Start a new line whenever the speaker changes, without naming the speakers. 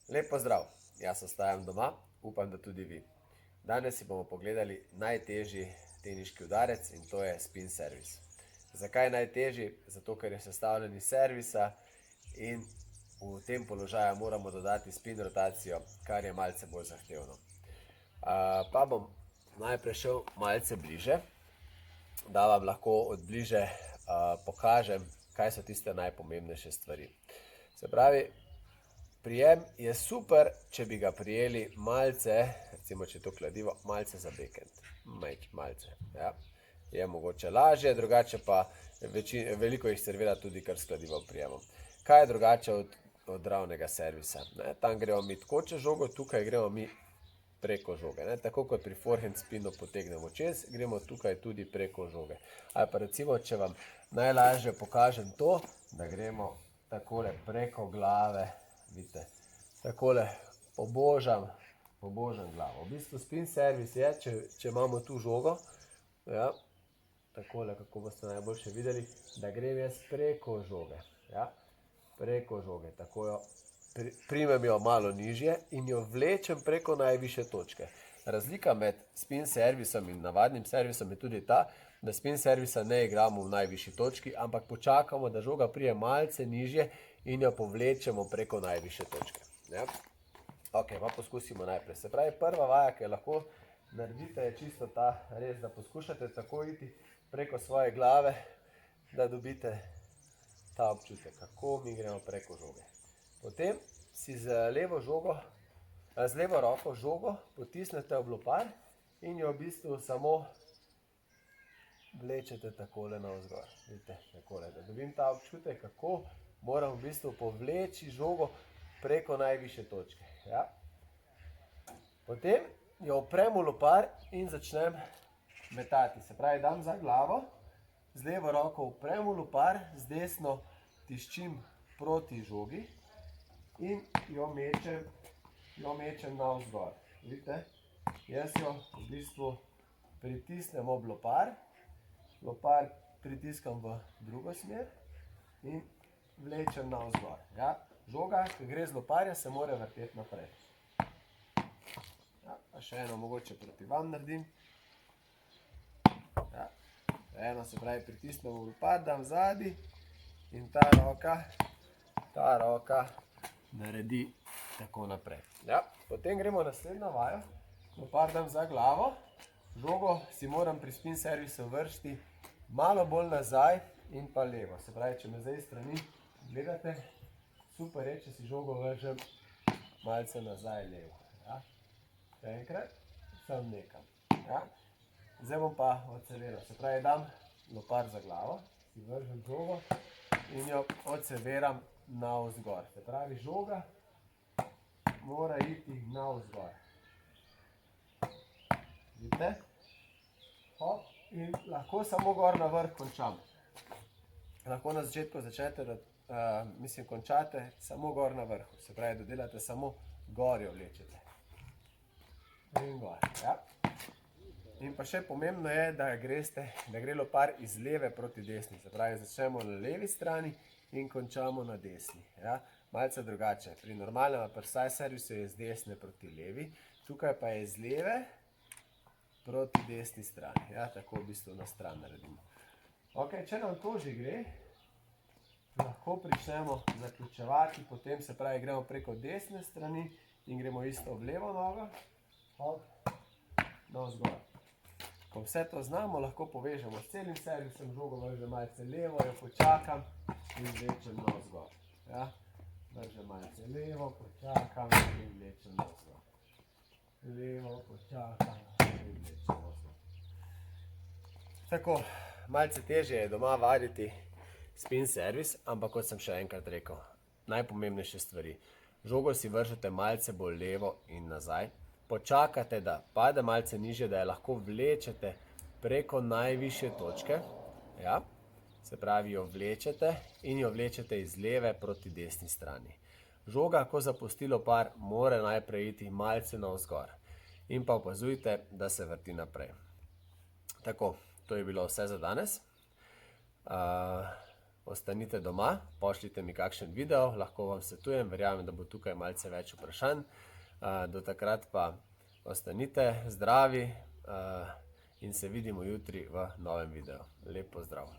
Lep pozdrav, jaz ostajam doma, upam, da tudi vi. Danes si bomo pogledali najtežji teniški udarec in to je spin servis. Zakaj najtežji? Zato, ker je sestavljen iz servisa in v tem položaju moramo dodati spin rotacijo, kar je malce bolj zahtevno. Pa bom najprej šel malce bliže, da vam lahko od bliže pokažem, kaj so tiste najpomembnejše stvari. Se pravi, prijem je super, če bi ga prijeli malce, recimo če je to kladivo, malce za bekend. Malce, ja. Je mogoče lažje, drugače pa veliko jih servira tudi kar s kladivom prijemom. Kaj je drugače od ravnega servisa? Tam gremo mi tako čez žogo, tukaj gremo mi preko žoge. Tako kot pri forehand spinu potegnemo čez, gremo tukaj tudi preko žoge. Ali pa recimo, če vam najlažje pokažem to, da gremo takole preko glave, vidite, takole pobožam glavo. V bistvu spin servis je, če imamo tu žogo, ja, takole, kako boste najboljše videli, da grem jaz preko žoge, ja, preko žoge, tako jo primem jo malo nižje in jo vlečem preko najvišje točke. Razlika med spin servisom in navadnim servisom je tudi ta, da spin servisa ne igramo v najvišji točki, ampak počakamo, da žoga prije malce nižje in jo povlečemo preko najvišje točke. Ja? Ok, pa poskusimo najprej. Se pravi, prva vaja, ki jo lahko naredite, je čisto ta, res, da poskušate tako iti preko svoje glave, da dobite ta občutek, kako mi gremo preko žoge. Potem si z levo roko žogo potisnete v lopar in jo v bistvu samo vlečete takole navzgor. Vidite, takole, da dobim ta občutek, kako moram v bistvu povleči žogo preko najvišje točke. Ja. Potem jo oprem v lopar in začnem metati. Se pravi, dam za glavo, z levo roko oprem v lopar, z desno tiščim proti žogi in jo mečem navzgor. Vidite, jaz jo v bistvu pritisnem ob lopar, lopar pritiskam v drugo smer in vlečem navzgor. Ja, žoga, ki gre z loparja, se mora vrteti naprej. Ja, pa še eno mogoče proti vam naredim. Ja, eno se pravi pritisnem v lopar, dam zadaj in ta roka naredi tako naprej. Ja, potem gremo naslednjo vajo. Lopar dam za glavo, žogo si moram pri spin servisu vršiti malo bolj nazaj in pa levo. Se pravi, če me zdaj strani gledate, super je, če si žogo vržem malce nazaj levo. Ja. Še enkrat, sem nekam. Ja. Zdaj bom pa odserviral. Se pravi, dam lopar za glavo, si vržem žogo in jo odserviram navzgor. Se pravi, žoga mora iti navzgor. Vidite? Hop, in lahko samo gor na vrh končam. Lahko na začetku začnete, končate samo gor na vrhu. Se pravi, dodelate samo gor jo vlečete. In gor, ja. In pa še pomembno je, da gre lopar iz leve proti desni. Se pravi, začnemo na levi strani in končamo na desni. Ja. Malce drugače. Pri normalnem side servisu je z desne proti levi, tukaj pa je z leve proti desni strani. Ja, tako v bistvu na stran naredimo. Ok, če nam to že gre, lahko pričnemo zaključevati, potem se pravi, gremo preko desne strani in gremo isto v levo nogo, hop, navzgor. Ko vse to znamo, lahko povežemo s celim servisom, žogo vržem malce levo, jo počakam in vlečem navzgor. Ja, vržem malce levo, počakam in vlečem navzgor. Levo, počakam in vlečem navzgor. Tako, malce težje je doma vaditi spin servis, ampak kot sem še enkrat rekel, najpomembnejše stvari. Žogo si vržete malce bolj levo in nazaj, počakate, da pade malce nižje, da jo lahko vlečete preko najvišje točke, ja, se pravi, jo vlečete in jo vlečete iz leve proti desni strani. Žoga, ko zapusti lopar, mora najprej iti malce navzgor in pa opazujte, da se vrti naprej. Tako, to je bilo vse za danes. ostanite doma, pošljite mi kakšen video, lahko vam svetujem, verjamem, da bo tukaj malce več vprašanj. Do takrat pa ostanite zdravi in se vidimo jutri v novem videu. Lep pozdrav!